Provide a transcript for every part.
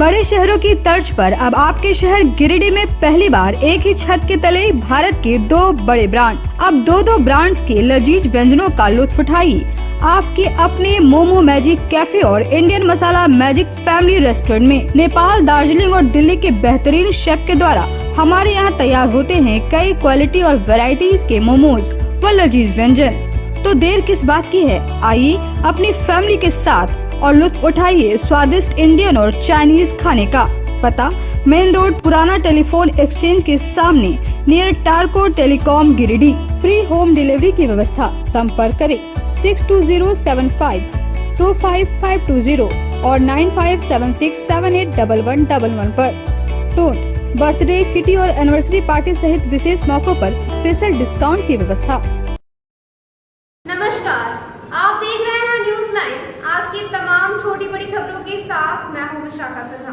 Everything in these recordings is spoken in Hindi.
बड़े शहरों की तर्ज पर अब आपके शहर गिरिडीह में पहली बार एक ही छत के तले भारत के 2 बड़े ब्रांड। अब दो ब्रांड्स के लजीज व्यंजनों का लुत्फ उठाइए आपके अपने मोमो मैजिक कैफे और इंडियन मसाला मैजिक फैमिली रेस्टोरेंट में। नेपाल, दार्जिलिंग और दिल्ली के बेहतरीन शेफ के द्वारा हमारे यहाँ तैयार होते हैं कई क्वालिटी और वैरायटीज के मोमोज व लजीज व्यंजन। तो देर किस बात की है, आइए अपनी फैमिली के साथ और लुत्फ उठाइए स्वादिष्ट इंडियन और चाइनीज खाने का। पता मेन रोड, पुराना टेलीफोन एक्सचेंज के सामने, नियर टारको telecom, Giridih. Free home delivery की व्यवस्था। संपर्क करें 6207525520 और 9576781111 पर। टोट बर्थडे, किटी और एनिवर्सरी पार्टी सहित विशेष मौकों पर स्पेशल डिस्काउंट की व्यवस्था। नमस्कार, आप देख रहे हैं न्यूज लाइन। आज की तमाम छोटी बड़ी खबरों के साथ मैं हूं विशाखा सिन्हा।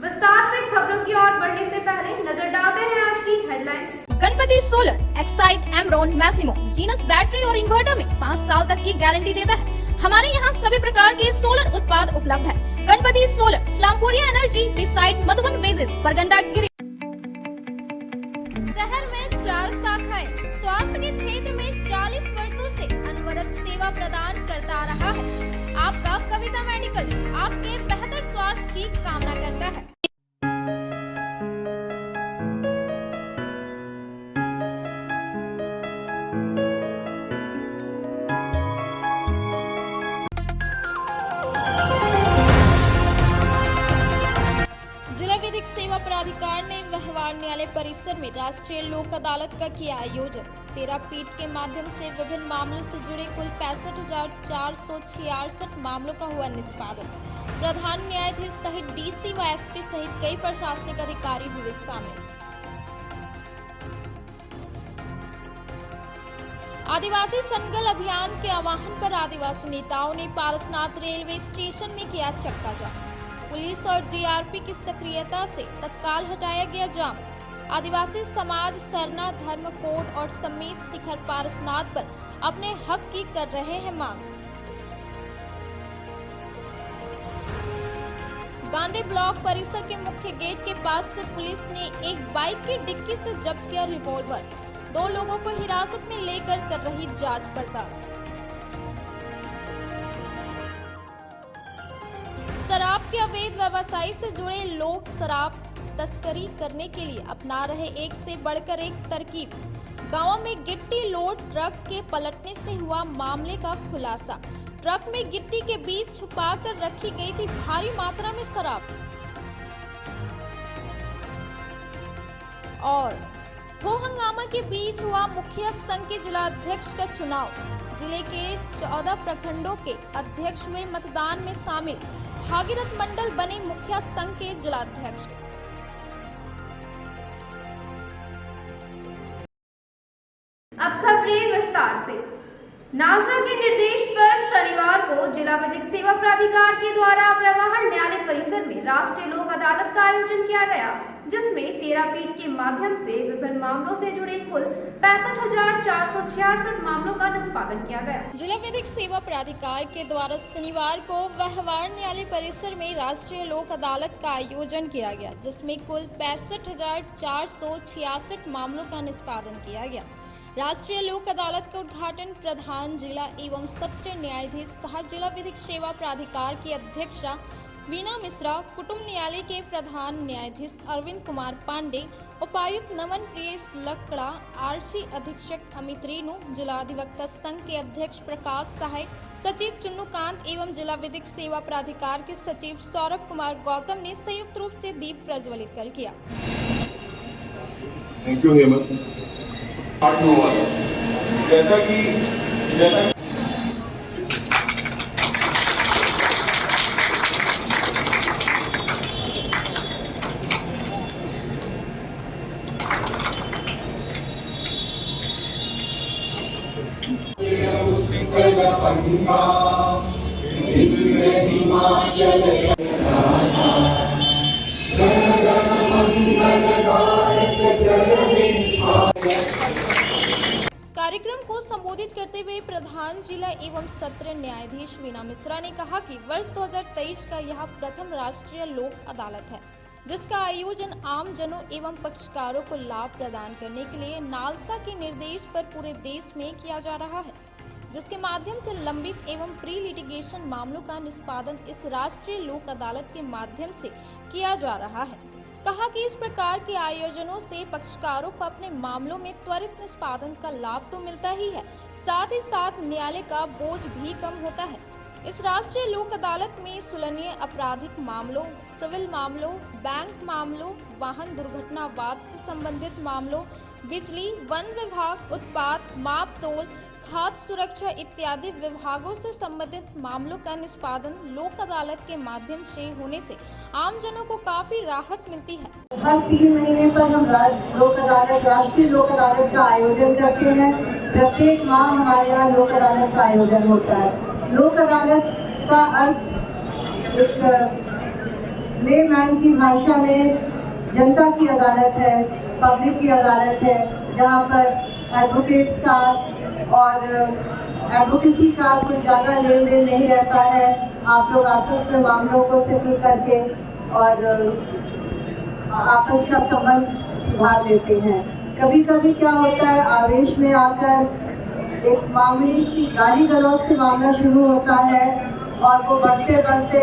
विस्तार से खबरों की ओर बढ़ने से पहले नजर डालते हैं आज की headlines. Ganpati solar Exide Amaron मैक्सिमो जीनस बैटरी और इन्वर्टर में 5 साल तक की गारंटी देता है। हमारे यहाँ सभी प्रकार के सोलर उत्पाद उपलब्ध है। गणपति सोलर, स्लामपुरिया एनर्जी, रिसाइट, मधुबन बेसिस, परगंडा गिरी। शहर में 4 शाखाएं स्वास्थ्य के क्षेत्र में 40 वर्षों से अनवरत सेवा प्रदान करता रहा है। आपका कविता मेडिकल आपके बेहतर स्वास्थ्य की कामना करता है। जिला विधिक सेवा प्राधिकार ने व्यवहार न्यायालय परिसर में राष्ट्रीय लोक अदालत का किया आयोजन। 13 पीठ के माध्यम से विभिन्न मामलों से जुड़े कुल 65,466 मामलों का हुआ निष्पादन। प्रधान न्यायाधीश सहित डीसी व एसपी सहित कई प्रशासनिक अधिकारी हुए शामिल। आदिवासी संगल अभियान के आह्वान पर आदिवासी नेताओं ने पारसनाथ रेलवे स्टेशन में किया चक्का जाम। पुलिस और जीआरपी की सक्रियता से तत्काल हटाया गया जाम। आदिवासी समाज सरना धर्म कोड और समेत शिखर पारसनाथ पर अपने हक की कर रहे हैं मांग। गांधी ब्लॉक परिसर के मुख्य गेट के पास से पुलिस ने एक बाइक की डिक्की से जब्त किया रिवॉल्वर। 2 लोगों को हिरासत में लेकर कर रही जांच पड़ताल। शराब के अवैध व्यवसाय से जुड़े लोग शराब तस्करी करने के लिए अपना रहे एक से बढ़कर एक तरकीब। गांव में गिट्टी लोड ट्रक के पलटने से हुआ मामले का खुलासा। ट्रक में गिट्टी के बीच छुपाकर रखी गई थी भारी मात्रा में शराब। और हो हंगामा के बीच हुआ मुखिया संघ के जिला अध्यक्ष का चुनाव। जिले के 14 प्रखंडों के अध्यक्ष हुए मतदान में शामिल। भागीरथ मंडल बने मुखिया संघ के जिलाध्यक्ष। अब खबरें विस्तार से। नालसा के निर्देश पर शनिवार को जिला विधिक सेवा प्राधिकार के द्वारा व्यवहार न्यायालय परिसर में राष्ट्रीय लोक अदालत का आयोजन किया गया, जिसमें 13 पीठ के माध्यम से विभिन्न मामलों से जुड़े कुल 65,466 मामलों का निष्पादन किया गया। जिला विधिक सेवा प्राधिकार के द्वारा शनिवार को व्यवहार न्यायालय परिसर में राष्ट्रीय लोक अदालत का आयोजन किया गया, जिसमें कुल 65,466 मामलों का निष्पादन किया गया। राष्ट्रीय लोक अदालत का उद्घाटन प्रधान जिला एवं सत्र न्यायाधीश सह जिला विधिक सेवा प्राधिकार की अध्यक्षा वीना मिश्रा, कुटुंब न्यायालय के प्रधान न्यायाधीश अरविंद कुमार पांडे, उपायुक्त नमन प्रिय लकड़ा, आरसी अधीक्षक अमित रेणु, जिला अधिवक्ता संघ के अध्यक्ष प्रकाश सहाय, सचिव चुन्नूकांत एवं जिला विधिक सेवा प्राधिकार के सचिव सौरभ कुमार गौतम ने संयुक्त रूप से दीप प्रज्वलित कर किया। Thank you Hemant. जैसा कि कार्यक्रम को संबोधित करते हुए प्रधान जिला एवं सत्र न्यायाधीश वीना मिश्रा ने कहा कि वर्ष 2023 का यह प्रथम राष्ट्रीय लोक अदालत है, जिसका आयोजन आम जनों एवं पक्षकारों को लाभ प्रदान करने के लिए नालसा के निर्देश पर पूरे देश में किया जा रहा है, जिसके माध्यम से लंबित एवं प्री लिटिगेशन मामलों का निष्पादन इस राष्ट्रीय लोक अदालत के माध्यम से किया जा रहा है। कहा कि इस प्रकार के आयोजनों से पक्षकारों को अपने मामलों में त्वरित निष्पादन का लाभ तो मिलता ही है, साथ ही साथ न्यायालय का बोझ भी कम होता है। इस राष्ट्रीय लोक अदालत में सुलहनीय आपराधिक मामलों, सिविल मामलों, बैंक मामलों, वाहन दुर्घटना वाद से संबंधित मामलों, बिजली, वन विभाग, उत्पाद, माप तोल, खाद्य सुरक्षा इत्यादि विभागों से संबंधित मामलों का निष्पादन लोक अदालत के माध्यम से होने से आम जनों को काफी राहत मिलती है। हर 3 महीने पर हम लोक अदालत, राष्ट्रीय लोक अदालत का आयोजन करते हैं। प्रत्येक माह हमारे यहाँ लोक अदालत का आयोजन होता है। लोक अदालत का अर्थ एक लेमैन की भाषा में जनता की अदालत है, पब्लिक की अदालत है, जहाँ पर एडवोकेट्स का और एडवोकेसी का कोई ज़्यादा लेन देन नहीं रहता है। आप लोग आपस में मामलों को सेटल करके और आपस का संबंध सुधार लेते हैं। कभी कभी क्या होता है, आवेश में आकर एक मामूली सी गाली गलौज से मामला शुरू होता है और वो बढ़ते बढ़ते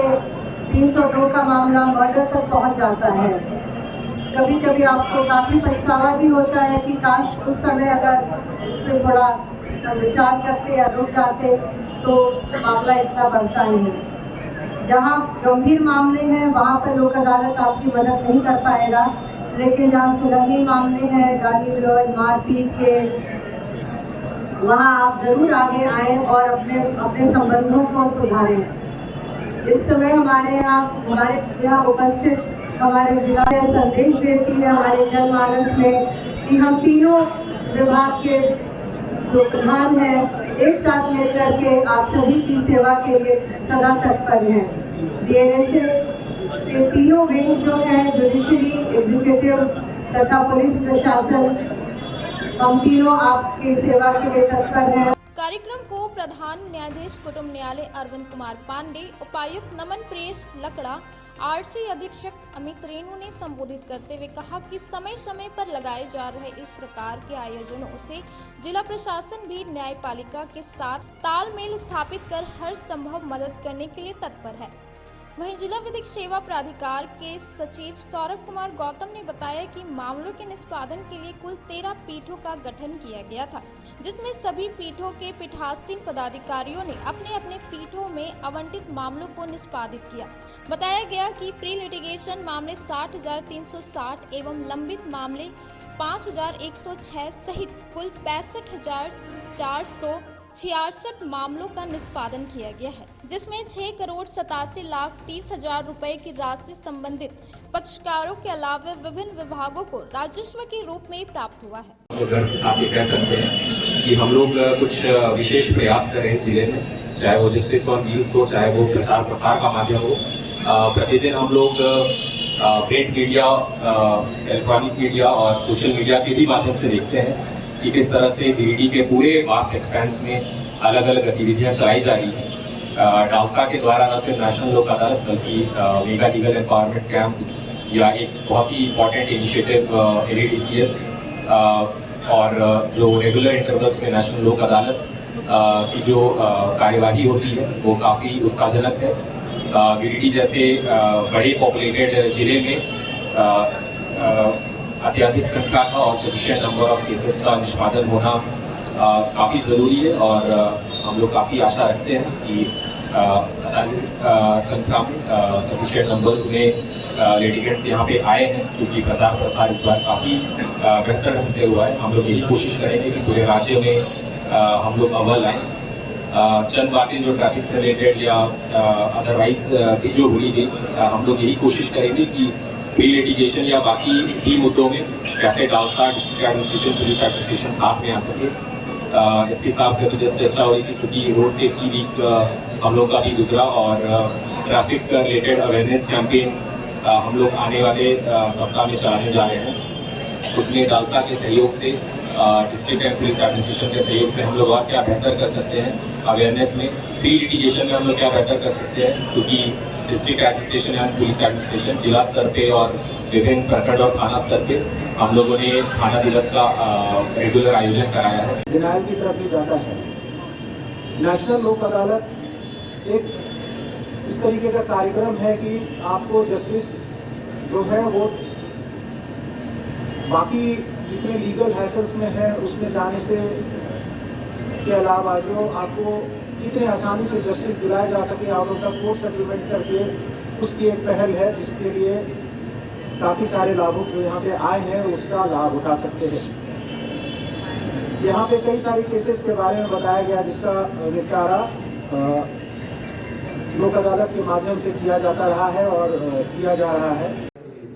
302 का मामला मर्डर तक पहुंच जाता है। कभी कभी आपको काफ़ी पछतावा भी होता है कि काश उस समय अगर उस पर थोड़ा विचार करते या रुक जाते तो मामला इतना बढ़ता नहीं। जहाँ गंभीर मामले हैं वहाँ पर लोक अदालत आपकी मदद नहीं कर पाएगा, लेकिन जहाँ सुलहनी मामले हैं, गाली गलौज, मारपीट के, वहाँ आप जरूर आगे आएँ और अपने संबंधों को सुधारें। इस समय हमारे यहाँ उपस्थित हमारे जिला में संदेश देती है हमारे जनमानस में कि हम तीनों विभाग के जो प्रधान हैं एक साथ मिलकर के आप सभी की सेवा के लिए सदा तत्पर हैं। डीएलएसए के तीनों विंग जो हैं, जुडिशरी, एग्जीक्यूटिव तथा पुलिस प्रशासन, हम तीनों आपकी सेवा के लिए तत्पर हैं। कार्यक्रम को प्रधान न्यायाधीश कुटुंब न्यायालय अरविंद कुमार पांडे, उपायुक्त नमन प्रेस लकड़ा, आरसी अधीक्षक अमित रेणु ने संबोधित करते हुए कहा कि समय समय पर लगाए जा रहे इस प्रकार के आयोजनों से जिला प्रशासन भी न्यायपालिका के साथ तालमेल स्थापित कर हर संभव मदद करने के लिए तत्पर है। वहीं जिला विधिक सेवा प्राधिकार के सचिव सौरभ कुमार गौतम ने बताया कि मामलों के निष्पादन के लिए कुल 13 पीठों का गठन किया गया था, जिसमें सभी पीठों के पीठासीन पदाधिकारियों ने अपने अपने पीठों में आवंटित मामलों को निष्पादित किया। बताया गया कि प्री लिटिगेशन मामले 60,360 एवं लंबित मामले 5,106 सहित कुल 65,466 मामलों का निष्पादन किया गया है, जिसमें 6,87,30,000 रुपए की राशि संबंधित पक्षकारों के अलावा विभिन्न विभागों को राजस्व के रूप में प्राप्त हुआ है। तो गर्व के साथ ये कह सकते हैं कि हम लोग कुछ विशेष प्रयास कर रहे हैं जिले में, चाहे वो जस्टिस ऑन व्हील्स हो, चाहे वो प्रचार प्रसार का माध्यम हो। प्रतिदिन हम लोग प्रिंट मीडिया, इलेक्ट्रॉनिक मीडिया और सोशल मीडिया के भी माध्यम से देखते हैं कि किस तरह से गिरिडीह के पूरे वास्ट एक्सपेंस में अलग अलग गतिविधियां चलाई जा रही हैं। नालसा के द्वारा न सिर्फ नेशनल लोक अदालत बल्कि मेगा लीगल एम्पावरमेंट कैंप या एक बहुत ही इम्पोर्टेंट इनिशिएटिव NADCS और जो रेगुलर इंटरवल्स में नेशनल लोक अदालत की जो कार्यवाही होती है वो काफ़ी उत्साहजनक है। गिरिडीह जैसे बड़े पॉपुलेटेड जिले में अत्यधिक संख्या का और सफिशिएंट नंबर ऑफ केसेस का निष्पादन होना काफ़ी ज़रूरी है और हम लोग काफ़ी आशा रखते हैं कि संख्या में सफिशिएंट नंबर्स में लिटिगेंट्स यहाँ पे आए हैं, क्योंकि प्रचार प्रसार इस बार काफ़ी बेहतर ढंग से हुआ है। हम लोग यही कोशिश करेंगे कि पूरे राज्य में हम लोग अव्वल आएँ। चंद बातें जो ट्रैफिक से रिलेटेड या अदरवाइज भी जो हुई थी, हम लोग यही कोशिश करेंगे कि प्री लिटिगेशन या बाकी भी मुद्दों में कैसे NALSA district administration, police administration साथ में आ सके। इसके हिसाब से तो जैसे चर्चा हो रही थी, क्योंकि रोड सेफ्टी वीक हम लोग का भी गुजरा और ट्रैफिक रिलेटेड अवेयरनेस कैंपेन हम लोग आने वाले सप्ताह में चलाने जा रहे हैं। उसमें नालसा के सहयोग से डिस्ट्रिक्ट एंड पुलिस एडमिनिस्ट्रेशन के सहयोग से हम लोग और क्या बेहतर कर सकते हैं अवेयरनेस में, प्री लिटिगेशन में हम लोग क्या बेहतर कर सकते हैं, क्योंकि district administration and police administration जिला स्तर पे और विभिन्न प्रखंड और थाना स्तर पे हम लोगों ने थाना दिवस का रेगुलर आयोजन कराया है। डिनाइल की तरफ भी जाता है। नेशनल लोक अदालत एक इस तरीके का कार्यक्रम है कि आपको जस्टिस जो है वो बाकी जितने लीगल हैसल्स में है उसमें जाने से के अलावा जो आपको कितने आसानी से जस्टिस दिलाया जा सके out of the court settlement करके, उसकी एक पहल है जिसके लिए काफ़ी सारे लाभुक जो यहाँ पे आए हैं उसका लाभ उठा सकते हैं। यहाँ पे कई सारे केसेस के बारे में बताया गया जिसका निपटारा लोक अदालत के माध्यम से किया जाता रहा है और किया जा रहा है।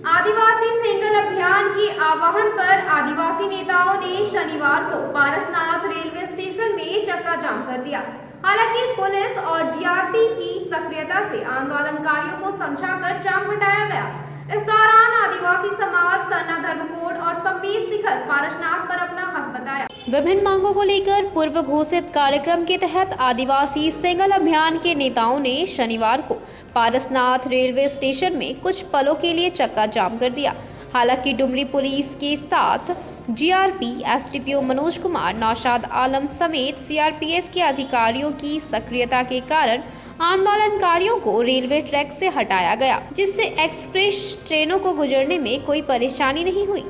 आदिवासी सिंगल अभियान के आह्वान पर आदिवासी नेताओं ने शनिवार को पारसनाथ रेलवे स्टेशन में चक्का जाम कर दिया। हालांकि पुलिस और जीआरपी की सक्रियता से आंदोलनकारियों को समझाकर जाम हटाया गया। इस दौरान आदिवासी समाज, सरना धर्म कोड और सम्मेद शिखर पारसनाथ पर अपना हक बताया। विभिन्न मांगों को लेकर पूर्व घोषित कार्यक्रम के तहत आदिवासी सिंगल अभियान के नेताओं ने शनिवार को पारसनाथ रेलवे स्टेशन में कुछ पलों के लिए चक्का जाम कर दिया। हालांकि डुमरी पुलिस के साथ जीआरपी, एसडीपीओ मनोज कुमार, नौशाद आलम समेत सीआरपीएफ के अधिकारियों की सक्रियता के कारण आंदोलनकारियों को रेलवे ट्रैक से हटाया गया, जिससे एक्सप्रेस ट्रेनों को गुजरने में कोई परेशानी नहीं हुई।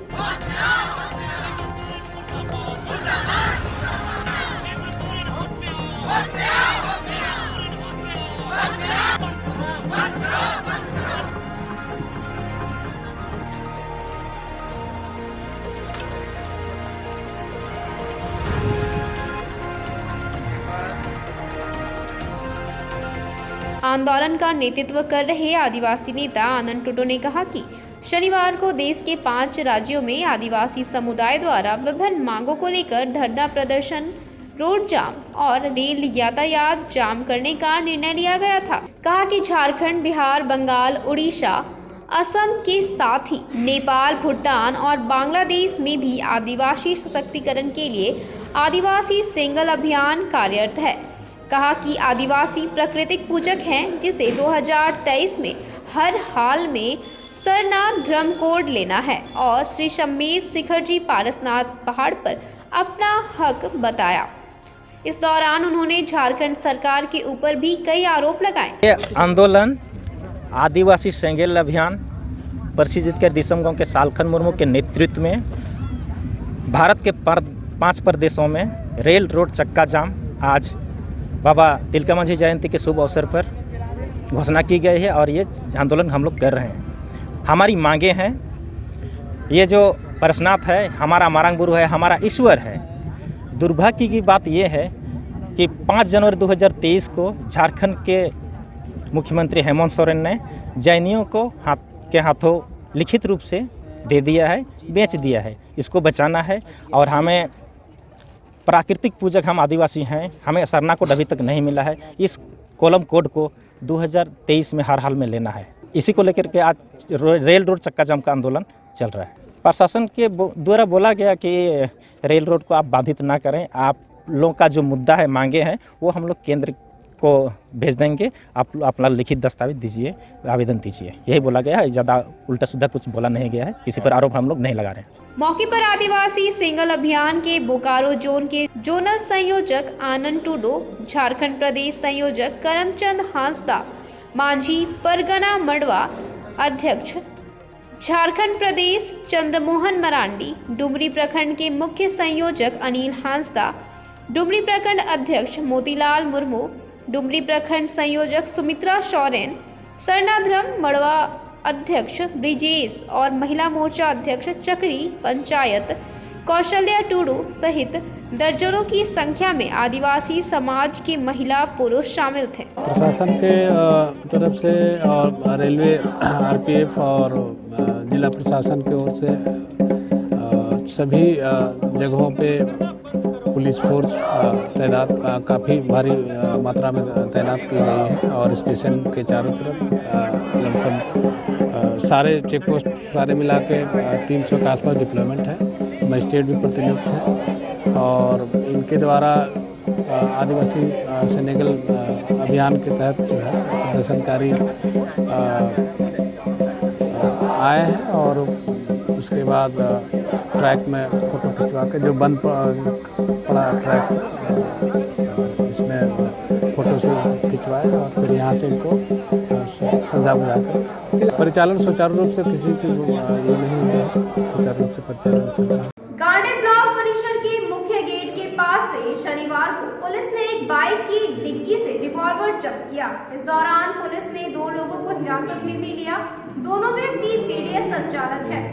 आंदोलन का नेतृत्व कर रहे आदिवासी नेता आनंद टुडू ने कहा कि शनिवार को देश के 5 राज्यों में आदिवासी समुदाय द्वारा विभिन्न मांगों को लेकर धरना प्रदर्शन, रोड जाम और रेल यातायात जाम करने का निर्णय लिया गया था। कहा कि झारखंड, बिहार, बंगाल, उड़ीसा, असम के साथ ही नेपाल, भूटान और बांग्लादेश में भी आदिवासी सशक्तिकरण के लिए आदिवासी सिंगल अभियान कार्यरत है। कहा कि आदिवासी प्राकृतिक पूजक हैं, जिसे 2023 में हर हाल में सरनाथ धर्म कोड लेना है और श्री सम्मेद शिखर जी पारसनाथ पहाड़ पर अपना हक बताया। इस दौरान उन्होंने झारखंड सरकार के ऊपर भी कई आरोप लगाए। ये आंदोलन आदिवासी सिंगल अभियान प्रसिद्ध कर दिसम गांव के सालखन मुर्मू के नेतृत्व में भारत के 5 प्रदेशों में रेल रोड चक्का जाम आज बाबा तिलका मांझी जयंती के शुभ अवसर पर घोषणा की गई है और ये आंदोलन हम लोग कर रहे हैं। हमारी मांगे हैं, ये जो पारसनाथ है हमारा मारांग गुरु है, हमारा ईश्वर है। दुर्भाग्य की बात ये है कि 5 जनवरी 2023 को झारखंड के मुख्यमंत्री हेमंत सोरेन ने जैनियों को हाथों लिखित रूप से दे दिया है, बेच दिया है। इसको बचाना है और हमें प्राकृतिक पूजक हम आदिवासी हैं, हमें सरना कोड अभी तक नहीं मिला है। इस कॉलम कोड को 2023 में हर हाल में लेना है। इसी को लेकर के आज रेल रोड चक्का जाम का आंदोलन चल रहा है। प्रशासन के द्वारा बोला गया कि रेल रोड को आप बाधित ना करें, आप लोगों का जो मुद्दा है, मांगे हैं, वो हम लोग केंद्र को भेज देंगे, आप अपना लिखित दस्तावेज दीजिए, आवेदन दीजिए, यही बोला गया है। ज़्यादा उल्टा सीधा कुछ बोला नहीं गया है, किसी पर आरोप हम लोग नहीं लगा रहे हैं। मौके पर आदिवासी सिंगल अभियान के बोकारो जोन के जोनल संयोजक आनंद टुडू, झारखंड प्रदेश संयोजक करमचंद हांसदा, मांझी परगना मड़वा अध्यक्ष झारखंड प्रदेश चंद्रमोहन मरांडी, डुमरी प्रखंड के मुख्य संयोजक अनिल हांसदा, डुमरी प्रखंड अध्यक्ष मोतीलाल मुर्मू, डुमरी प्रखंड संयोजक सुमित्रा सोरेन, सरना धर्म मड़वा अध्यक्ष ब्रिजेश और महिला मोर्चा अध्यक्ष चक्री पंचायत कौशल्या टुडू सहित दर्जनों की संख्या में आदिवासी समाज के महिला पुरुष शामिल थे। प्रशासन के तरफ से और रेलवे, आरपीएफ और जिला प्रशासन की ओर से सभी जगहों पे पुलिस फोर्स तैनात काफ़ी भारी मात्रा में तैनात की गई है और स्टेशन के चारों तरफ लमसम सारे चेक पोस्ट सारे मिला के 300 के आसपास डिप्लॉयमेंट है। मजिस्ट्रेट भी प्रतिनियुक्त हैं और इनके द्वारा आदिवासी सेनेगल अभियान के तहत जो है प्रदर्शनकारी आए हैं और उसके बाद ट्रैक में फ़ोटो खिंचवा के जो बंद पड़ा ट्रैक इसमें फ़ोटो से खिंचवाए और फिर यहाँ से इनको समझा बुझा कर परिचालन सुचारू रूप से किसी की ये नहीं हुआ, सुचारू रूप से परिचालन चल रहा है। गांडी ब्लॉक परिसर के मुख्य गेट के पास से शनिवार को पुलिस ने एक बाइक की डिक्की से रिवॉल्वर जब्त किया। इस दौरान पुलिस ने 2 लोगों को हिरासत में भी लिया। दोनों व्यक्ति पीडीएस संचालक हैं।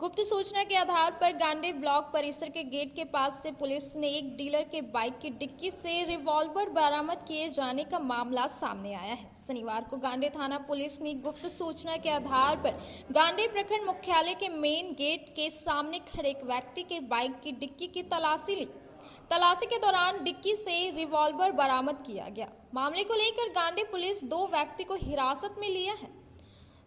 गुप्त सूचना के आधार पर गांडी ब्लॉक परिसर के गेट के पास से पुलिस ने एक डीलर के बाइक की डिक्की से रिवॉल्वर बरामद किए जाने का मामला सामने आया है। शनिवार को गांडी थाना पुलिस ने गुप्त सूचना के आधार पर गांडी प्रखंड मुख्यालय के मेन गेट के सामने खड़े एक व्यक्ति के बाइक की डिक्की की तलाशी ली। तलाशी के दौरान डिक्की से रिवॉल्वर बरामद किया गया। मामले को लेकर गांडी पुलिस 2 व्यक्ति को हिरासत में लिया है।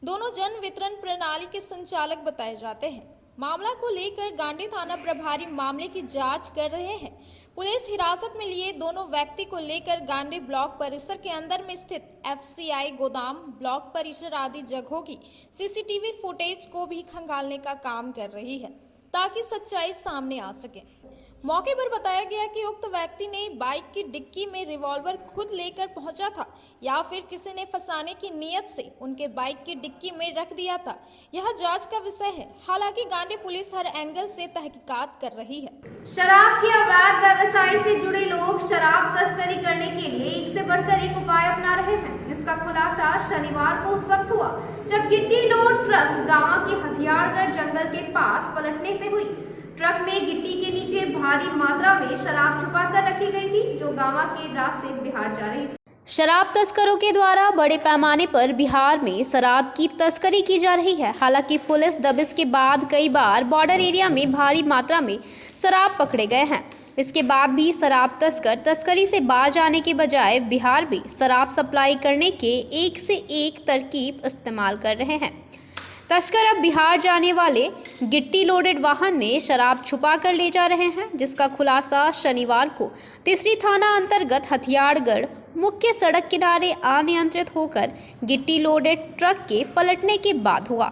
दोनों जन वितरण प्रणाली के संचालक बताए जाते हैं। मामला को लेकर गांडी थाना प्रभारी मामले की जांच कर रहे हैं। पुलिस हिरासत में लिए दोनों व्यक्ति को लेकर गांडी ब्लॉक परिसर के अंदर में स्थित FCI गोदाम, ब्लॉक परिसर आदि जगहों की CCTV फुटेज को भी खंगालने का काम कर रही है ताकि सच्चाई सामने आ सके। मौके पर बताया गया कि उक्त व्यक्ति ने बाइक की डिक्की में रिवॉल्वर खुद लेकर पहुंचा था या फिर किसी ने फंसाने की नीयत से उनके बाइक की डिक्की में रख दिया था। यह जांच का विषय है। हालांकि गांडी पुलिस हर एंगल से तहकीकात कर रही है। शराब के अवैध व्यवसाय से जुड़े लोग शराब तस्करी करने के लिए एक से बढ़कर एक उपाय अपना रहे हैं, जिसका खुलासा शनिवार को उस वक्त हुआ जब गिट्टी लोड ट्रक गांव के हथियारगढ़ जंगल के पास पलटने से हुई। ट्रक में गिट्टी के नीचे भारी मात्रा में शराब छुपा कर रखी गई थी, जो गांव के रास्ते बिहार जा रही थी। शराब तस्करों के द्वारा बड़े पैमाने पर बिहार में शराब की तस्करी की जा रही है। हालांकि पुलिस दबिश के बाद कई बार बॉर्डर एरिया में भारी मात्रा में शराब पकड़े गए हैं। इसके बाद भी शराब तस्कर तस्करी से बाज आने के बजाय बिहार में शराब सप्लाई करने के एक से एक तरकीब इस्तेमाल कर रहे हैं। तस्कर अब बिहार जाने वाले गिट्टी लोडेड वाहन में शराब छुपा कर ले जा रहे हैं, जिसका खुलासा शनिवार को तीसरी थाना अंतर्गत हथियारगढ़ मुख्य सड़क किनारे अनियंत्रित होकर गिट्टी लोडेड ट्रक के पलटने के बाद हुआ।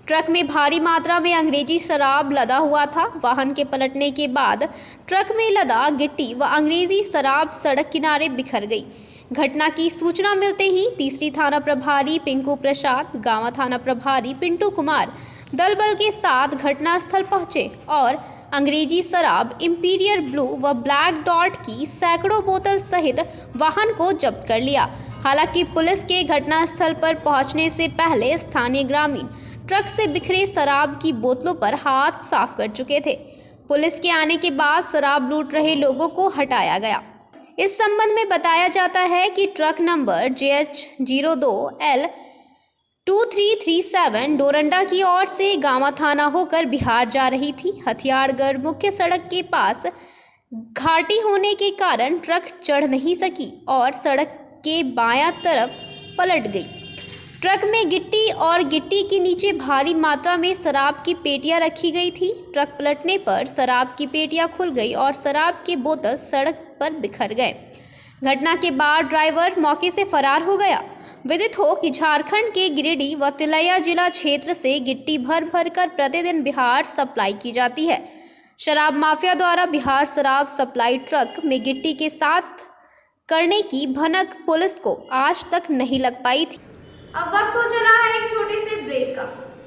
ट्रक में भारी मात्रा में अंग्रेजी शराब लदा हुआ था। वाहन के पलटने के बाद ट्रक में लदा गिट्टी व अंग्रेजी शराब सड़क किनारे बिखर गई। घटना की सूचना मिलते ही तीसरी थाना प्रभारी पिंकू प्रसाद, गांवा थाना प्रभारी पिंटू कुमार दल बल के साथ घटनास्थल पहुंचे और अंग्रेजी शराब इंपीरियल ब्लू व ब्लैक डॉट की सैकड़ों बोतल सहित वाहन को जब्त कर लिया। हालांकि पुलिस के घटनास्थल पर पहुंचने से पहले स्थानीय ग्रामीण ट्रक से बिखरे शराब की बोतलों पर हाथ साफ कर चुके थे। पुलिस के आने के बाद शराब लूट रहे लोगों को हटाया गया। इस संबंध में बताया जाता है कि ट्रक नंबर JH02L 2337 डोरंडा की ओर से गांवा थाना होकर बिहार जा रही थी। हथियारगढ़ मुख्य सड़क के पास घाटी होने के कारण ट्रक चढ़ नहीं सकी और सड़क के बायां तरफ पलट गई। ट्रक में गिट्टी और गिट्टी के नीचे भारी मात्रा में शराब की पेटियां रखी गई थी। ट्रक पलटने पर शराब की पेटियां खुल गई और शराब के बोतल सड़क पर बिखर गए। घटना के बाद ड्राइवर मौके से फरार हो गया। विदित हो कि झारखंड के गिरिडीह व तिलैया जिला क्षेत्र से गिट्टी भर भर कर प्रतिदिन बिहार सप्लाई की जाती है। शराब माफिया द्वारा बिहार शराब सप्लाई ट्रक में गिट्टी के साथ करने की भनक पुलिस को आज तक नहीं लग पाई थी। अब वक्त हो चला है एक छोटे से ब्रेक का।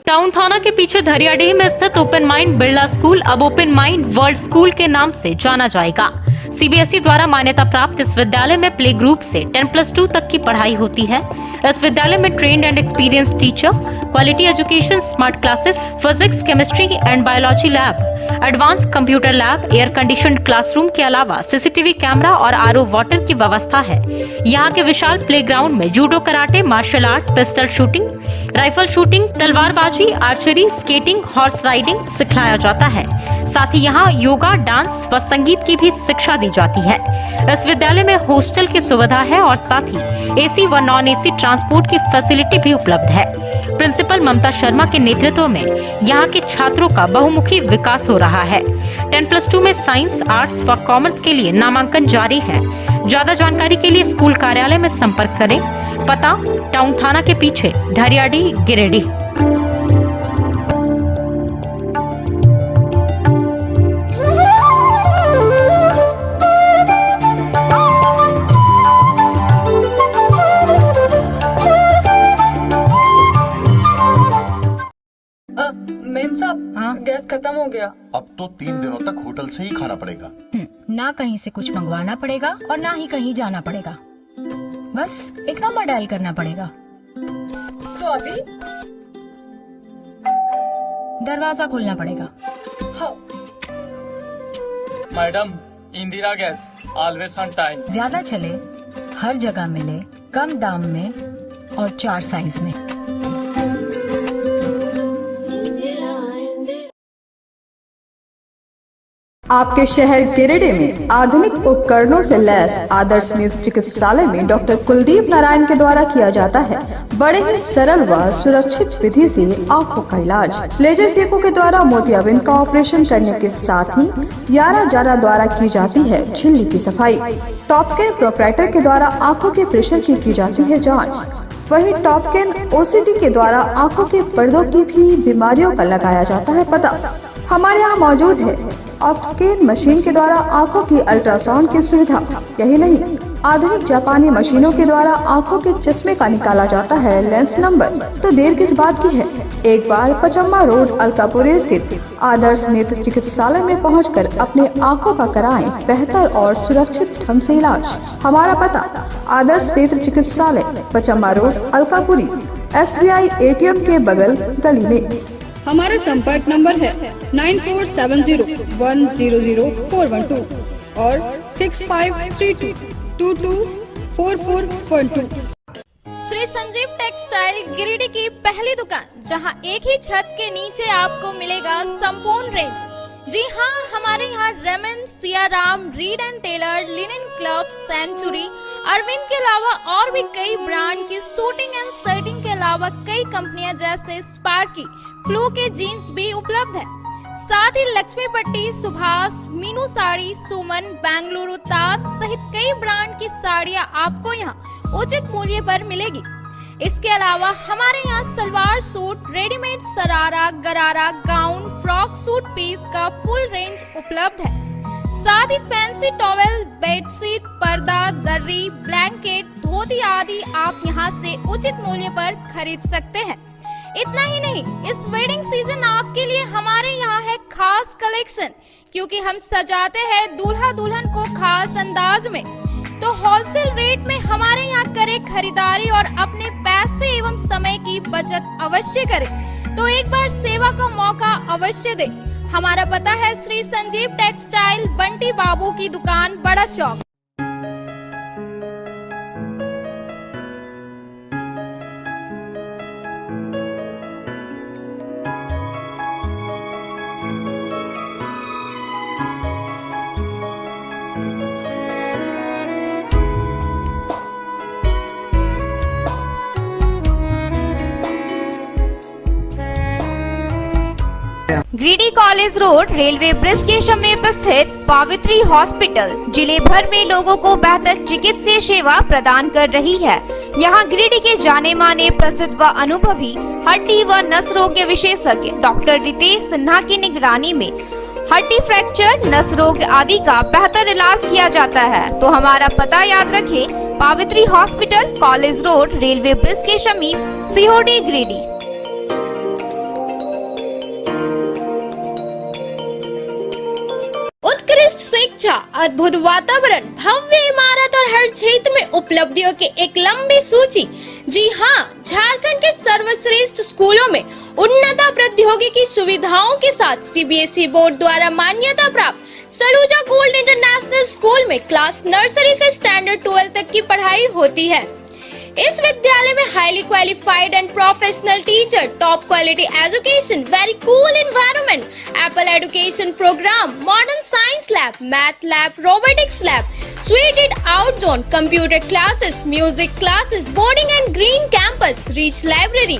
टाउन थाना के पीछे धरियाडीह में स्थित ओपन माइंड बिरला स्कूल अब ओपन माइंड वर्ल्ड स्कूल के नाम से जाना जाएगा। CBSE द्वारा मान्यता प्राप्त इस विद्यालय में प्ले ग्रुप से 10+2 तक की पढ़ाई होती है। इस विद्यालय में trained and experience teacher, quality education, smart classes, physics, chemistry and biology lab, advance computer lab, air conditioned classroom के अलावा सीसीटीवी कैमरा और आरओ वाटर की व्यवस्था है। यहाँ के विशाल प्लेग्राउंड में judo, karate, martial art, pistol shooting, rifle shooting, तलवारबाजी, आर्चरी, स्केटिंग, हॉर्स राइडिंग सिखलाया जाता है। साथ ही यहाँ योगा, डांस व संगीत की भी शिक्षा दी जाती है। इस विद्यालय में हॉस्टल की सुविधा है और साथ ही एसी व नॉन एसी ट्रांसपोर्ट की फैसिलिटी भी उपलब्ध है। प्रिंसिपल ममता शर्मा के नेतृत्व में यहाँ के छात्रों का बहुमुखी विकास हो रहा है। 10+2 में साइंस, आर्ट्स व कॉमर्स के लिए नामांकन जारी है। ज्यादा जानकारी के लिए स्कूल कार्यालय में संपर्क करें। पता टाउन थाना के पीछे, धरियाडीह, गिरिडीह। मेम साहब, हाँ? गैस खत्म हो गया। अब तो 3 दिनों तक होटल से ही खाना पड़ेगा। ना कहीं से कुछ मंगवाना पड़ेगा और ना ही कहीं जाना पड़ेगा। बस एक नंबर डायल करना पड़ेगा। तो अभी दरवाजा खोलना पड़ेगा। हाँ। Madam, Indira gas always on time. ज्यादा चले, हर जगह मिले, कम दाम में और 4 साइज में। आपके शहर गिरिडीह में आधुनिक उपकरणों से लैस आदर्श नेत्र चिकित्सालय में डॉक्टर कुलदीप नारायण के द्वारा किया जाता है बड़े ही सरल व सुरक्षित विधि से आंखों का इलाज। लेजर फेको के द्वारा मोतियाबिंद का ऑपरेशन करने के साथ ही यारा जारा द्वारा की जाती है झिल्ली की सफाई। टॉपकेन प्रोप्राइटर के द्वारा आंखों के प्रेशर की जाती है जाँच। वही टॉपकेन ओसीडी के द्वारा आंखों के पर्दों की भी बीमारियों का लगाया जाता है पता। हमारे यहाँ मौजूद है ऑप्टिकल मशीन के द्वारा आंखों की अल्ट्रासाउंड की सुविधा। यही नहीं, आधुनिक जापानी मशीनों के द्वारा आंखों के चश्मे का निकाला जाता है लेंस नंबर। तो देर किस बात की है, एक बार पचम्मा रोड, अलकापुरी स्थित आदर्श नेत्र चिकित्सालय में पहुंचकर अपने आंखों का कराएं बेहतर और सुरक्षित ढंग से इलाज। हमारा पता आदर्श नेत्र चिकित्सालय, Pachamba road, Alkapuri, SBI ATM के बगल गली में। हमारा संपर्क नंबर है 9470100412 और 6532224412। श्री संजीव टेक्सटाइल गिरिडीह की पहली दुकान, जहां एक ही छत के नीचे आपको मिलेगा संपूर्ण रेंज। जी हाँ, हमारे यहाँ Raymond, Siyaram, Reid and Taylor, Linen Club, Century, Arvind के अलावा और भी कई ब्रांड की सूटिंग एंड शर्टिंग के अलावा कई कंपनियां जैसे स्पार्की, फ्लू के जीन्स भी उपलब्ध है। साथ ही लक्ष्मी पट्टी, सुभाष, मीनू साड़ी, सुमन, बेंगलुरु ताज सहित कई ब्रांड की साड़ियां आपको यहाँ उचित मूल्य पर मिलेगी। इसके अलावा हमारे यहाँ सलवार सूट, रेडीमेड सरारा, गरारा, गाउन, फ्रॉक सूट पीस का फुल रेंज उपलब्ध है। साथ ही फैंसी टॉवेल, बेडशीट, पर्दा, दर्री, ब्लैंकेट, धोती आदि आप यहाँ से उचित मूल्य पर खरीद सकते हैं। इतना ही नहीं, इस वेडिंग सीजन आपके लिए हमारे यहाँ है खास कलेक्शन, क्योंकि हम सजाते हैं दूल्हा दुल्हन को खास अंदाज में। तो होलसेल रेट में हमारे यहाँ करें खरीदारी और अपने पैसे एवं समय की बचत अवश्य करें। तो एक बार सेवा का मौका अवश्य दें। हमारा पता है श्री संजीव टेक्सटाइल, बंटी बाबू की दुकान, Bada Chowk. Giridih college road, railway bridge के समीप स्थित पावित्री हॉस्पिटल जिले भर में लोगों को बेहतर चिकित्सीय सेवा प्रदान कर रही है। यहाँ गिरिडीह के जाने माने, प्रसिद्ध व अनुभवी हड्डी व नस रोग के विशेषज्ञ डॉक्टर रितेश सिन्हा की निगरानी में हड्डी फ्रैक्चर, नस रोग आदि का बेहतर इलाज किया जाता है। तो हमारा पता याद रखें, Pavitri hospital, college road, railway bridge के समीप, सीओडी, गिरिडीह। उत्कृष्ट शिक्षा, अद्भुत वातावरण, भव्य इमारत और हर क्षेत्र में उपलब्धियों की एक लंबी सूची। जी हाँ, झारखंड के सर्वश्रेष्ठ स्कूलों में उन्नत प्रौद्योगिकी सुविधाओं के साथ सीबीएसई बोर्ड द्वारा मान्यता प्राप्त सलूजा गोल्ड इंटरनेशनल स्कूल में क्लास नर्सरी से स्टैंडर्ड 12 तक की पढ़ाई होती है। इस विद्यालय में highly qualified and professional teacher, top quality education, very cool environment, Apple education program, modern science lab, math lab, robotics lab, suited out zone, computer classes, music classes, boarding and green campus, rich library,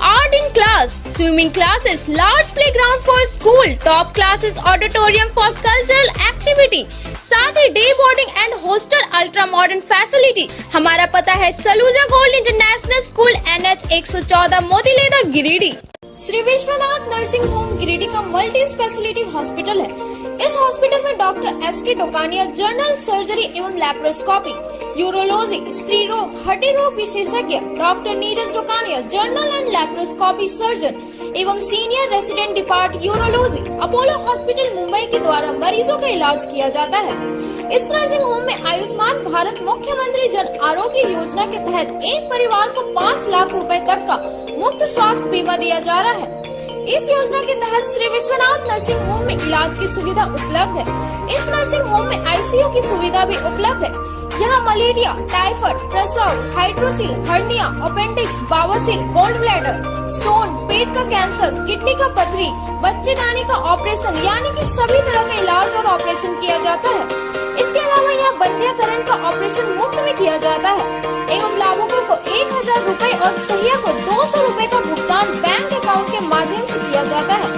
art in class, swimming classes, large playground for school, top classes, auditorium for cultural activity, साथ ही day boarding and hostel ultra modern facility. हमारा पता है Saluja gold international school, NH 114, Motileda, Giridih. Shri Vishwanath nursing home Giridih का मल्टी स्पेशलिटी हॉस्पिटल है। इस हॉस्पिटल में doctor SK Tokania general surgery एवं लैप्रोस्कोपी, यूरोलॉजी, स्त्री रोग, हड्डी रोग विशेषज्ञ, doctor Neeraj Tokania general and laparoscopy surgeon एवं senior resident depart urology, Apollo hospital Mumbai के द्वारा मरीजों का इलाज किया जाता है। इस नर्सिंग होम में आयुष्मान भारत मुख्यमंत्री जन आरोग्य योजना के तहत एक परिवार को 5 लाख रुपए तक का मुफ्त स्वास्थ्य बीमा दिया जा रहा है। इस योजना के तहत श्री विश्वनाथ नर्सिंग होम में इलाज की सुविधा उपलब्ध है। इस नर्सिंग होम में ICU की सुविधा भी उपलब्ध है। यहाँ मलेरिया, टाइफाइड, प्रसव, हाइड्रोसिल, हर्निया, अपेंडिक्स, बावासीर, गोल्ड ब्लैडर, स्टोन, पेट का कैंसर, किडनी का पथरी, बच्चेदानी का ऑपरेशन यानी कि सभी तरह का इलाज और ऑपरेशन किया जाता है। इसके अलावा यहाँ बंध्याकरण का ऑपरेशन मुफ्त में किया जाता है एवं लाभुकों को 1000 रुपए और सहिया को 200 रुपए का भुगतान बैंक अकाउंट के माध्यम से किया जाता है।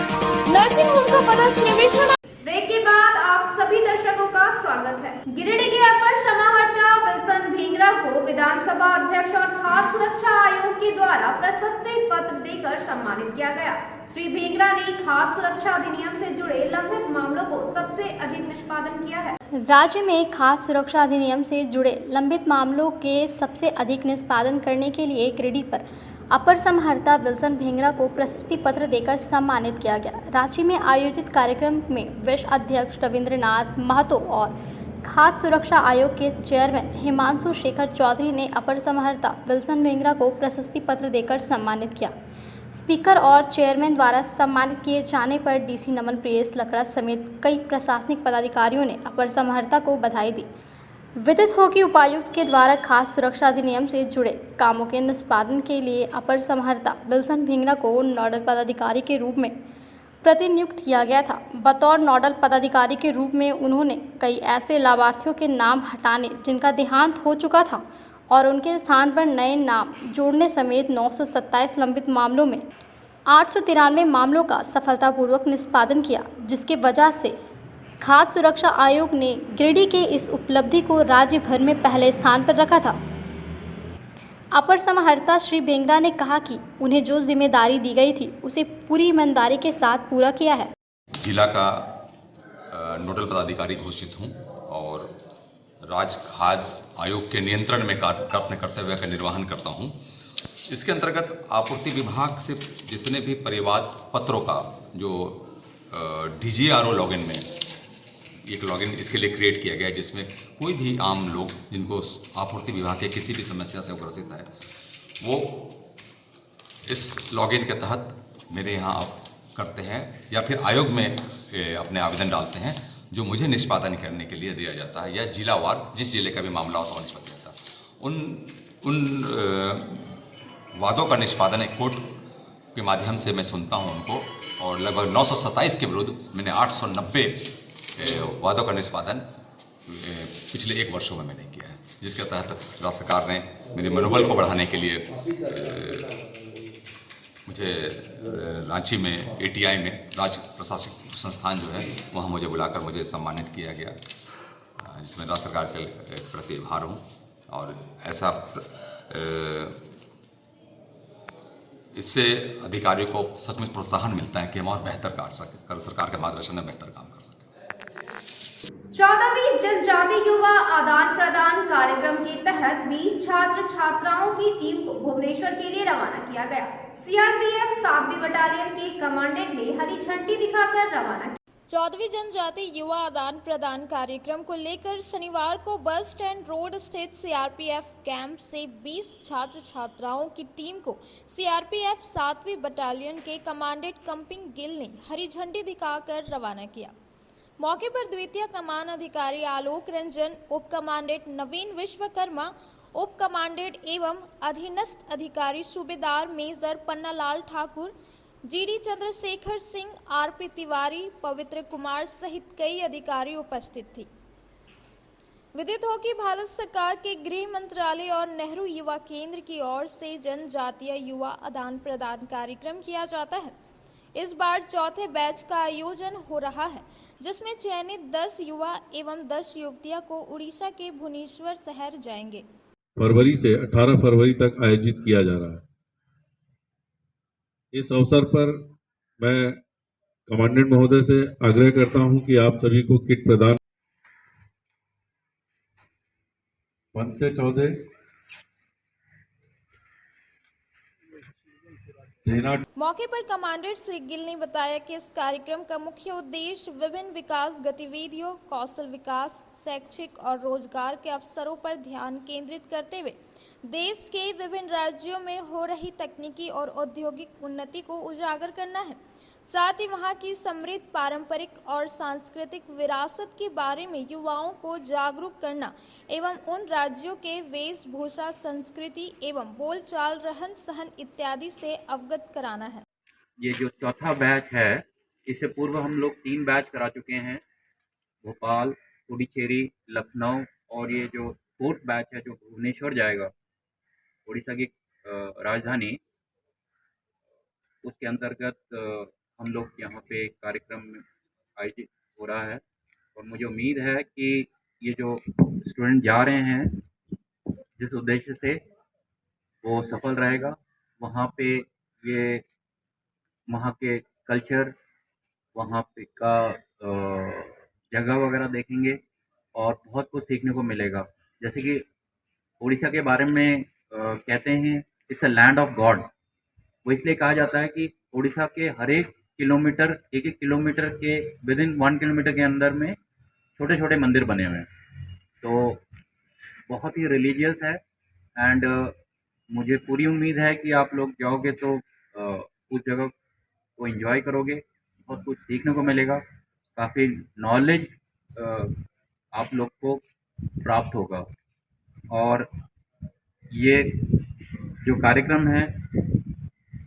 नर्सिंग होम का पता श्री विश्वनाथ। ब्रेक के बाद आप सभी दर्शकों का स्वागत है। गिरिडीह के अपर समाहर्ता विल्सन भींगरा को विधानसभा अध्यक्ष और खाद्य सुरक्षा आयोग के द्वारा प्रशस्ति पत्र देकर सम्मानित किया गया। श्री भींगरा ने खाद्य सुरक्षा अधिनियम से जुड़े लंबित मामलों को सबसे अधिक निष्पादन किया है। राज्य में खाद्य सुरक्षा अधिनियम से जुड़े लंबित मामलों के सबसे अधिक निष्पादन करने के लिए गिरिडीह पर अपर समाहर्ता विल्सन भींगरा को प्रशस्ति पत्र देकर सम्मानित किया गया। रांची में आयोजित कार्यक्रम में विश्व अध्यक्ष रविंद्रनाथ महतो और खाद्य सुरक्षा आयोग के चेयरमैन हिमांशु शेखर चौधरी ने अपर समाहर्ता विल्सन भींगरा को प्रशस्ति पत्र देकर सम्मानित किया। स्पीकर और चेयरमैन द्वारा सम्मानित किए जाने पर DC नमन प्रियेश लकड़ा समेत कई प्रशासनिक पदाधिकारियों ने अपर समाहर्ता को बधाई दी। विदित हो कि उपायुक्त के द्वारा खाद्य सुरक्षा अधिनियम से जुड़े कामों के निष्पादन के लिए अपर समाहर्ता विल्सन भींगरा को नोडल पदाधिकारी के रूप में प्रतिनियुक्त किया गया था। बतौर नोडल पदाधिकारी के रूप में उन्होंने कई ऐसे लाभार्थियों के नाम हटाने जिनका देहांत हो चुका था और उनके स्थान पर नए नाम जोड़ने समेत 927 लंबित मामलों में 893 मामलों का सफलतापूर्वक निष्पादन किया, जिसके वजह से खाद्य सुरक्षा आयोग ने गिरिडीह के इस उपलब्धि को राज्य भर में पहले स्थान पर रखा था। अपर समाहर्ता श्री भींगरा ने कहा कि उन्हें जो जिम्मेदारी दी गई थी उसे पूरी ईमानदारी के साथ पूरा किया है। जिला का नोडल पदाधिकारी घोषित हूँ और राज्य खाद्य आयोग के नियंत्रण में अपने कर्तव्य का निर्वहन करता हूँ। इसके अंतर्गत आपूर्ति विभाग से जितने भी परिवाद पत्रों का जो DGRO लॉगिन में एक लॉगिन इसके लिए क्रिएट किया गया है, जिसमें कोई भी आम लोग जिनको आपूर्ति विभाग के किसी भी समस्या से ग्रसित है वो इस लॉगिन के तहत मेरे यहाँ करते हैं या फिर आयोग में अपने आवेदन डालते हैं, जो मुझे निष्पादन करने के लिए दिया जाता है या जिलावार जिस जिले का भी मामला होता है निष्पादन होता है। उन वादों का निष्पादन एक कोर्ट के माध्यम से मैं सुनता हूं उनको, और लगभग 927 के विरुद्ध मैंने 890 वादों का निष्पादन पिछले 1 वर्षों में मैंने किया है, जिसके तहत राज्य सरकार ने मेरे मनोबल को बढ़ाने के लिए मुझे रांची में ATI में राज्य प्रशासनिक संस्थान जो है वहाँ मुझे बुलाकर मुझे सम्मानित किया गया, जिसमें राज्य सरकार के प्रति आभार हूँ। और ऐसा इससे अधिकारियों को सचमुच प्रोत्साहन मिलता है कि हम और बेहतर कर सकें, सरकार के मार्गदर्शन में बेहतर काम कर सकें। 14वीं जनजाति युवा आदान प्रदान कार्यक्रम के तहत 20 छात्र छात्राओं की टीम को भुवनेश्वर के लिए रवाना किया गया। CRPF 7वीं बटालियन के कमांडेंट ने हरी झंडी दिखाकर रवाना किया। 14वीं जनजातीय युवा आदान प्रदान कार्यक्रम को लेकर शनिवार को बस स्टैंड रोड स्थित सीआरपीएफ कैंप से 20 छात्र छात्राओं की टीम को सीआरपीएफ 7वीं बटालियन के कमांडेंट कंपिंग गिल ने हरी झंडी दिखाकर रवाना किया। मौके पर द्वितीय कमान अधिकारी आलोक रंजन, उप कमांडेंट नवीन विश्वकर्मा, उप कमांडेंट एवं अधीनस्थ अधिकारी सूबेदार major Pannalal Thakur, GD Chandrashekhar Singh, RP Tiwari, Pavitra Kumar सहित कई अधिकारी उपस्थित थे। विदित हो कि भारत सरकार के गृह मंत्रालय और नेहरू युवा केंद्र की ओर से जनजातीय युवा आदान प्रदान कार्यक्रम किया जाता है। इस बार चौथे बैच का आयोजन हो रहा है, जिसमें चयनित 10 युवा एवं 10 युवतियां को उड़ीसा के भुवनेश्वर शहर जाएंगे। फरवरी से 18 फरवरी तक आयोजित किया जा रहा है। इस अवसर पर मैं कमांडेंट महोदय से आग्रह करता हूं कि आप सभी को किट प्रदान 1 से 14 देना। मौके पर कमांडेंट श्री गिल ने बताया कि इस कार्यक्रम का मुख्य उद्देश्य विभिन्न विकास गतिविधियों, कौशल विकास, शैक्षिक और रोजगार के अवसरों पर ध्यान केंद्रित करते हुए देश के विभिन्न राज्यों में हो रही तकनीकी और औद्योगिक उन्नति को उजागर करना है। साथ ही वहां की समृद्ध पारंपरिक और सांस्कृतिक विरासत के बारे में युवाओं को जागरूक करना एवं उन राज्यों के वेशभूषा, संस्कृति एवं बोलचाल, रहन सहन इत्यादि से अवगत कराना है। ये जो चौथा बैच है, इससे पूर्व हम लोग 3 बैच करा चुके हैं, भोपाल, पुडुचेरी, लखनऊ, और ये जो 4th बैच है जो भुवनेश्वर जाएगा, उड़ीसा की राजधानी, उसके अंतर्गत हम लोग यहाँ पे कार्यक्रम आयोजित हो रहा है। और मुझे उम्मीद है कि ये जो स्टूडेंट जा रहे हैं जिस उद्देश्य से, वो सफल रहेगा। वहाँ पे ये वहाँ के कल्चर, वहाँ पे का जगह वगैरह देखेंगे और बहुत कुछ सीखने को मिलेगा। जैसे कि उड़ीसा के बारे में कहते हैं it's a land of God. वो इसलिए कहा जाता है कि उड़ीसा के हर एक किलोमीटर, एक किलोमीटर के विदिन 1 किलोमीटर के अंदर में छोटे छोटे मंदिर बने हुए हैं। तो बहुत ही रिलीजियस है। एंड मुझे पूरी उम्मीद है कि आप लोग जाओगे तो उस जगह को एंजॉय करोगे, बहुत कुछ सीखने को मिलेगा, काफ़ी नॉलेज आप लोग को प्राप्त होगा। और ये जो कार्यक्रम है,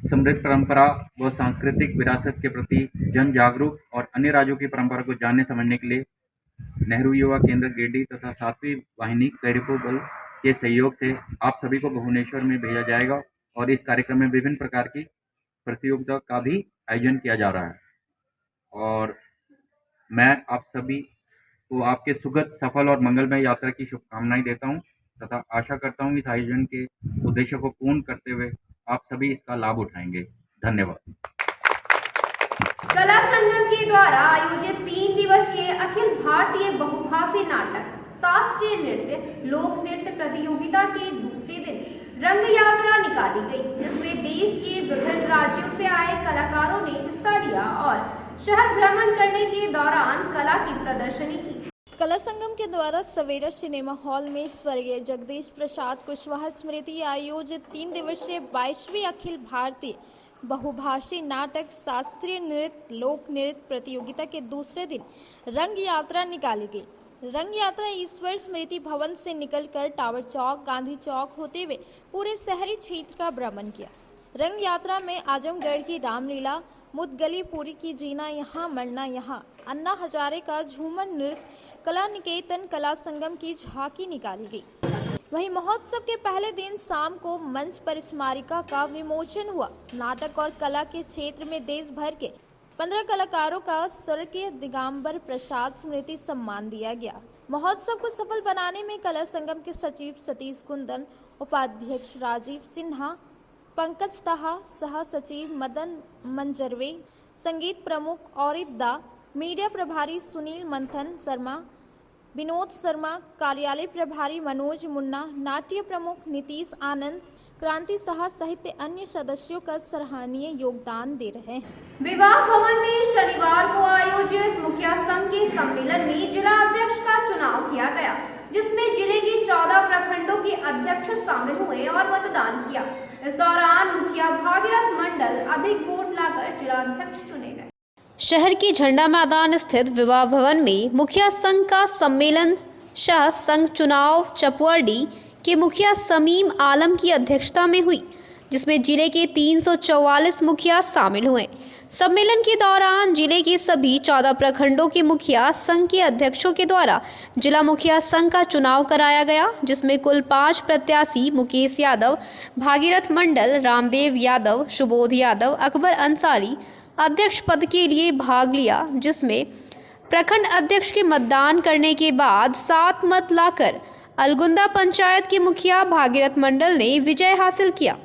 समृद्ध परंपरा व सांस्कृतिक विरासत के प्रति जन जागरूक और अन्य राज्यों की परंपरा को जानने समझने के लिए नेहरू युवा केंद्र गिरिडीह तथा 7वीं वाहिनी कैरिको बल के सहयोग से आप सभी को भुवनेश्वर में भेजा जाएगा। और इस कार्यक्रम में विभिन्न प्रकार की प्रतियोगिता का भी आयोजन किया जा रहा है। और मैं आप सभी को आपके सुगत, सफल और मंगलमय यात्रा की शुभकामनाएं देता हूं तथा आशा करता हूं इस आयोजन के उद्देश्य को पूर्ण करते हुए आप सभी इसका लाभ उठाएंगे। धन्यवाद। कला संगम के द्वारा आयोजित 3 दिवसीय अखिल भारतीय बहुभाषी नाटक, शास्त्रीय नृत्य, लोक नृत्य प्रतियोगिता के दूसरे दिन रंग यात्रा निकाली गई, जिसमें देश के विभिन्न राज्यों से आए कलाकारों ने हिस्सा लिया और शहर भ्रमण करने के दौरान कला की प्रदर्शनी की। कला संगम के द्वारा सवेरा सिनेमा हॉल में स्वर्गीय जगदीश प्रसाद कुशवाहा स्मृति आयोजित 3 दिवसीय 22वीं अखिल भारतीय बहुभाषी नाटक, शास्त्रीय नृत्य, लोक नृत्य प्रतियोगिता के दूसरे दिन रंग यात्रा निकाली गई। रंग यात्रा ईश्वर स्मृति भवन से निकलकर टावर चौक, गांधी चौक होते हुए पूरे शहरी क्षेत्र का भ्रमण किया। रंग यात्रा में आजमगढ़ की रामलीला, मुदगलीपुरी की जीना यहाँ मरना यहाँ, अन्ना हजारे का झूमर नृत्य, कला निकेतन कला संगम की झांकी निकाली गई। वहीं महोत्सव के पहले दिन शाम को मंच पर स्मारिका का विमोचन हुआ। नाटक और कला के क्षेत्र में देश भर के 15 कलाकारों का स्वर्गीय दिगंबर प्रसाद स्मृति सम्मान दिया गया। महोत्सव को सफल बनाने में कला संगम के सचिव सतीश कुंदन, उपाध्यक्ष राजीव सिन्हा, पंकज ताहा, सह सचिव मदन मंजरवे, संगीत प्रमुख औरिदा, मीडिया प्रभारी सुनील मंथन शर्मा, विनोद शर्मा, कार्यालय प्रभारी मनोज मुन्ना, नाट्य प्रमुख नीतीश आनंद, क्रांति साहा सहित अन्य सदस्यों का सराहनीय योगदान दे रहे हैं। विवाह भवन में शनिवार को आयोजित मुखिया संघ के सम्मेलन में जिला अध्यक्ष का चुनाव किया गया, जिसमें जिले के 14 प्रखंडों के अध्यक्ष शामिल हुए और मतदान किया। इस दौरान मुखिया भागीरथ मंडल अधिक वोट लाकर जिला अध्यक्ष चुने गए। शहर के झंडा मैदान स्थित विवाह भवन में मुखिया संघ का सम्मेलन शाह संघ चुनाव चपुअरडी के मुखिया समीम आलम की अध्यक्षता में हुई, जिसमें जिले के 344 मुखिया शामिल हुए। सम्मेलन के दौरान जिले के सभी 14 प्रखंडों के मुखिया संघ के अध्यक्षों के द्वारा जिला मुखिया संघ का चुनाव कराया गया, जिसमें कुल 5 प्रत्याशी मुकेश यादव, भागीरथ मंडल, रामदेव यादव, सुबोध यादव, अकबर अंसारी अध्यक्ष पद के लिए भाग लिया, जिसमें प्रखंड अध्यक्ष के मतदान करने के बाद 7 मत लाकर अलगुंदा पंचायत के मुखिया भागीरथ मंडल ने विजय हासिल किया।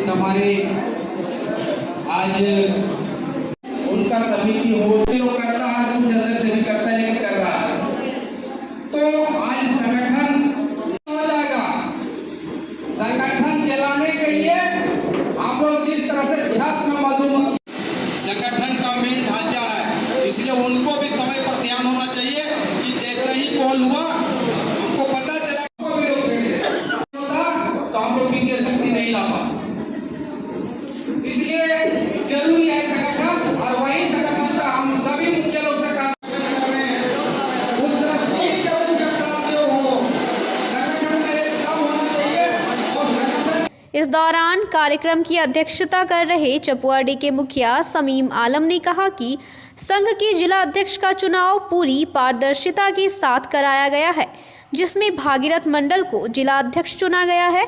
हमारे आज उनका समिति हो करता है, कुछ अंदर से भी करता है, लेकिन कर रहा है। तो आज संगठन हो जाएगा। संगठन चलाने के लिए आप लोग जिस तरह से छात्र मधुमक्खी संगठन का मेन ढांचा है, इसलिए उनको भी समय पर ध्यान होना चाहिए कि जैसे ही कॉल हुआ हमको पता चला तो हम लोग वित्तीय शक्ति नहीं ला पाते। इसलिए जरूरी है संगठन, और वही संगठन का हम सभी मुख्य लोग से काम कर रहे हैं। उस दृष्टि जो हो संगठन में एक काम होना चाहिए। और संगठन इस दौरान कार्यक्रम की अध्यक्षता कर रहे चपुअरडी के मुखिया समीम आलम ने कहा कि संघ के जिला अध्यक्ष का चुनाव पूरी पारदर्शिता के साथ कराया गया है, जिसमें भागीरथ मंडल को जिला अध्यक्ष चुना गया है।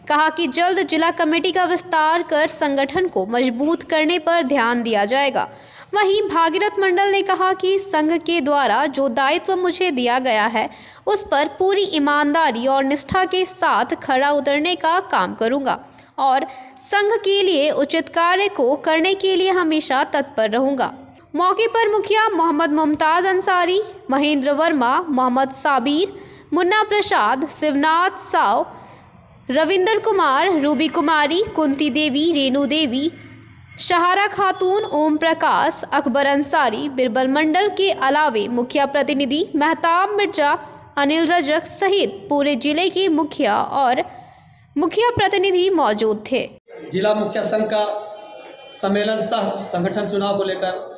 कहा कि जल्द जिला कमेटी का विस्तार कर संगठन को मजबूत करने पर ध्यान दिया जाएगा। वहीं भागीरथ मंडल ने कहा कि संघ के द्वारा जो दायित्व मुझे दिया गया है, उस पर पूरी ईमानदारी और निष्ठा के साथ खरा उतरने का काम करूंगा और संघ के लिए उचित कार्य को करने के लिए हमेशा तत्पर रहूंगा। मौके पर मुखिया मोहम्मद मुमताज़ अंसारी, महेंद्र वर्मा, मोहम्मद साबिर, मुन्ना प्रसाद, शिवनाथ साव, रविंदर कुमार, रूबी कुमारी, कुंती देवी, रेणु देवी, शहारा खातून, ओम प्रकाश, अकबर अंसारी, बिरबल मंडल के अलावे मुखिया प्रतिनिधि महताब मिर्जा, अनिल रजक सहित पूरे जिले के मुखिया और मुखिया प्रतिनिधि मौजूद थे। जिला मुखिया संघ का सम्मेलन सह संगठन चुनाव को लेकर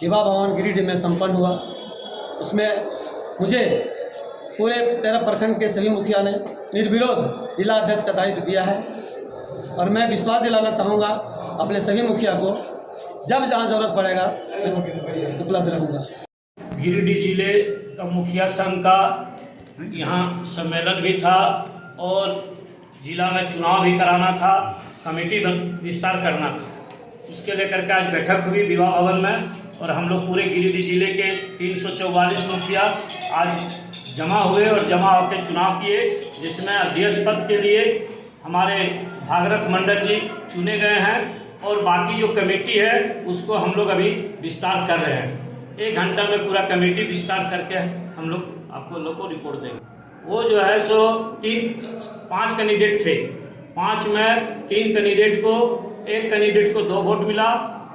विवाह भवन गिरिडीह में संपन्न हुआ। उसमें मुझे पूरे 13 प्रखंड के सभी मुखिया ने निर्विरोध जिला अध्यक्ष का दायित्व दिया है, और मैं विश्वास दिलाना चाहूँगा अपने सभी मुखिया को, जब जहाँ जरूरत पड़ेगा उपलब्ध रहूँगा। गिरिडीह जिले का मुखिया संघ का यहाँ सम्मेलन भी था और जिला में चुनाव भी कराना था, कमेटी विस्तार करना था। उसके लेकर के आज बैठक हुई विवाह भवन में, और हम लोग पूरे गिरिडीह जिले के 344 मुखिया आज जमा हुए और जमा होकर चुनाव किए, जिसमें अध्यक्ष पद के लिए हमारे भागीरथ मंडल जी चुने गए हैं, और बाकी जो कमेटी है उसको हम लोग अभी विस्तार कर रहे हैं। 1 घंटा में पूरा कमेटी विस्तार करके हम लोग आपको लोग को रिपोर्ट देंगे। वो जो है सो 5 कैंडिडेट थे, 5 में 3 कैंडिडेट को, एक कैंडिडेट को 2 वोट मिला,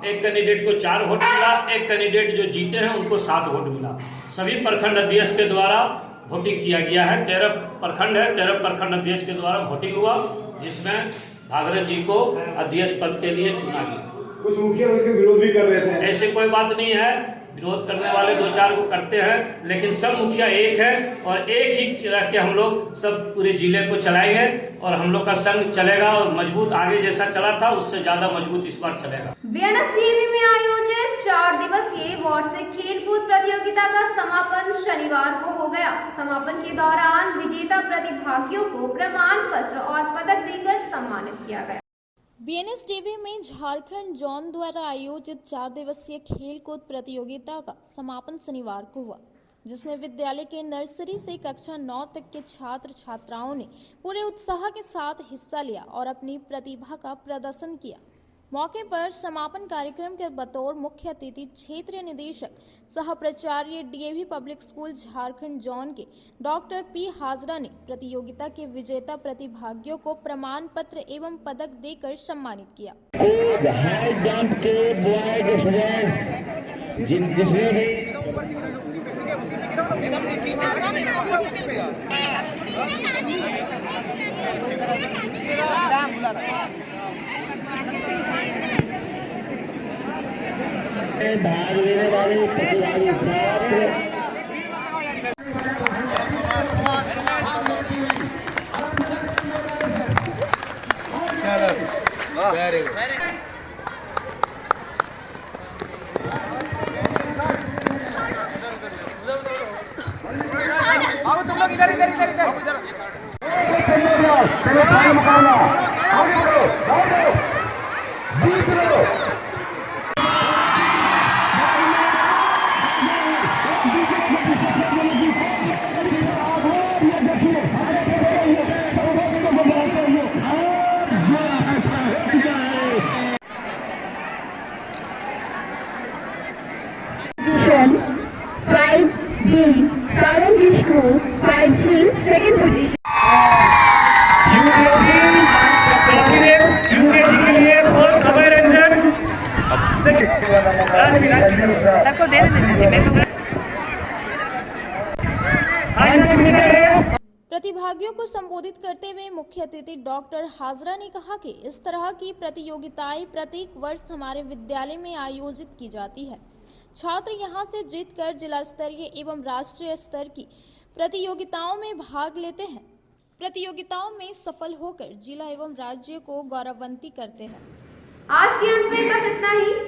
एक कैंडिडेट को 4 वोट मिला, एक कैंडिडेट जो जीते हैं उनको 7 वोट मिला। सभी प्रखंड अध्यक्ष के द्वारा वोटिंग किया गया है। 13 प्रखंड है, 13 प्रखंड अध्यक्ष के द्वारा वोटिंग हुआ, जिसमें भागीरथ जी को अध्यक्ष पद के लिए चुना गया। कुछ मुखिया वैसे विरोध भी कर रहे थे। ऐसे कोई बात नहीं है, विरोध करने वाले 2-4 को करते हैं, लेकिन सब मुखिया एक है और एक ही रह के हम लोग सब पूरे जिले को चलाएंगे, और हम लोग का संघ चलेगा और मजबूत आगे जैसा चला था उससे ज्यादा मजबूत इस बार चलेगा। बीएनएस टीवी में आयोजित 4 दिवसीय वार्षिक खेलकूद प्रतियोगिता का समापन शनिवार को हो गया। समापन के दौरान विजेता प्रतिभागियों को प्रमाण पत्र और पदक देकर सम्मानित किया गया। बीएनएस टीवी में झारखंड जोन द्वारा आयोजित 4 दिवसीय खेलकूद प्रतियोगिता का समापन शनिवार को हुआ, जिसमें विद्यालय के नर्सरी से कक्षा 9 तक के छात्र छात्राओं ने पूरे उत्साह के साथ हिस्सा लिया और अपनी प्रतिभा का प्रदर्शन किया। मौके पर समापन कार्यक्रम के बतौर मुख्य अतिथि क्षेत्रीय निदेशक सह प्राचार्य DAV public school Jharkhand zone के डॉक्टर पी हाजरा ने प्रतियोगिता के विजेता प्रतिभागियों को प्रमाण पत्र एवं पदक देकर सम्मानित किया। भाग लेने वाले तुम लोग इधर इधर इधर इधर सबको दे देना चाहिए। मैं तो प्रतिभागियों को संबोधित करते हुए मुख्य अतिथि डॉक्टर हाजरा ने कहा कि इस तरह की प्रतियोगिताएं प्रत्येक वर्ष हमारे विद्यालय में आयोजित की जाती है। छात्र यहां से जीतकर जिला स्तरीय एवं राष्ट्रीय स्तर की प्रतियोगिताओं में भाग लेते हैं। प्रतियोगिताओं में सफल होकर जिला एवं राज्य को गौरवान्वित करते हैं। आज के अंत में बस इतना ही।